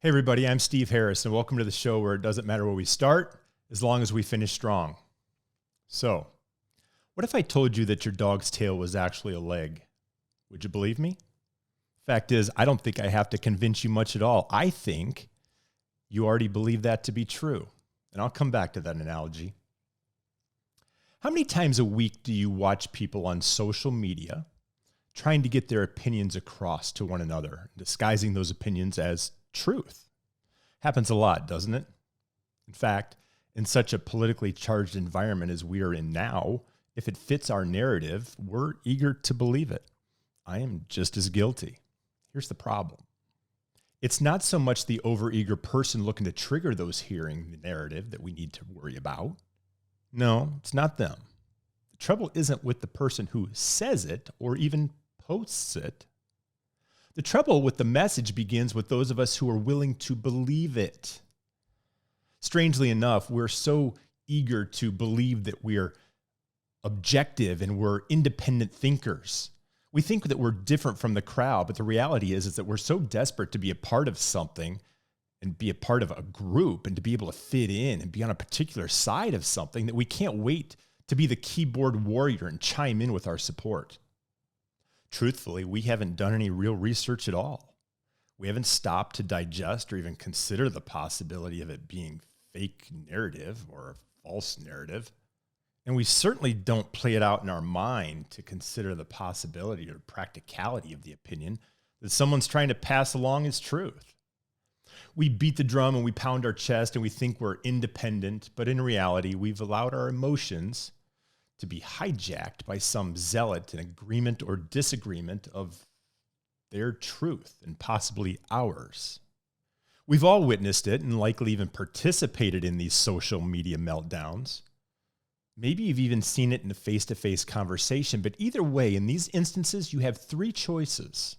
Hey everybody, I'm Steve Harris and welcome to the show where it doesn't matter where we start as long as we finish strong. So, what if I told you that your dog's tail was actually a leg? Would you believe me? Fact is, I don't think I have to convince you much at all. I think you already believe that to be true. And I'll come back to that analogy. How many times a week do you watch people on social media trying to get their opinions across to one another, disguising those opinions as truth? Happens a lot, doesn't it? In fact, in such a politically charged environment as we are in now, if it fits our narrative, we're eager to believe it. I am just as guilty. Here's the problem. It's not so much the overeager person looking to trigger those hearing the narrative that we need to worry about. No, it's not them. The trouble isn't with the person who says it or even posts it. The trouble with the message begins with those of us who are willing to believe it. Strangely enough, we're so eager to believe that we're objective and we're independent thinkers. We think that we're different from the crowd, but the reality is that we're so desperate to be a part of something and be a part of a group and to be able to fit in and be on a particular side of something that we can't wait to be the keyboard warrior and chime in with our support. Truthfully, we haven't done any real research at all. We haven't stopped to digest or even consider the possibility of it being fake narrative or a false narrative. And we certainly don't play it out in our mind to consider the possibility or practicality of the opinion that someone's trying to pass along as truth. We beat the drum and we pound our chest and we think we're independent, but in reality, we've allowed our emotions to be hijacked by some zealot in agreement or disagreement of their truth and possibly ours. We've all witnessed it and likely even participated in these social media meltdowns. Maybe you've even seen it in a face-to-face conversation, but either way, in these instances, you have three choices.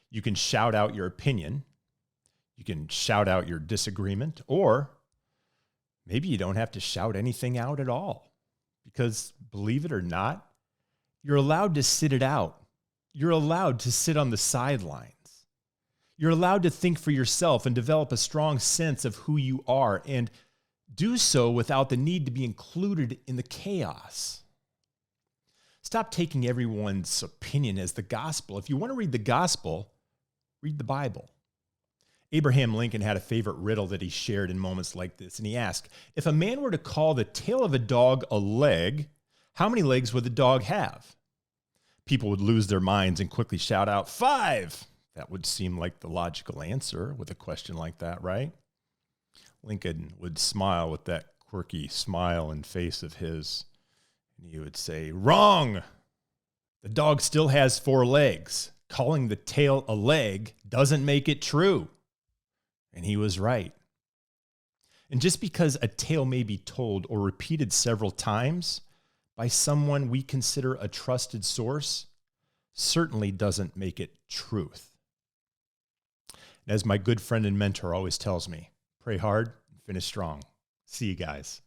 You can shout out your opinion, you can shout out your disagreement, or maybe you don't have to shout anything out at all. Because believe it or not, you're allowed to sit it out. You're allowed to sit on the sidelines. You're allowed to think for yourself and develop a strong sense of who you are and do so without the need to be included in the chaos. Stop taking everyone's opinion as the gospel. If you want to read the gospel, read the Bible. Abraham Lincoln had a favorite riddle that he shared in moments like this, and he asked, if a man were to call the tail of a dog a leg, how many legs would the dog have? People would lose their minds and quickly shout out, 5. That would seem like the logical answer with a question like that, right? Lincoln would smile with that quirky smile and face of his, and he would say, wrong. The dog still has 4 legs. Calling the tail a leg doesn't make it true. And he was right. And just because a tale may be told or repeated several times by someone we consider a trusted source, certainly doesn't make it truth. And as my good friend and mentor always tells me, pray hard and finish strong. See you guys.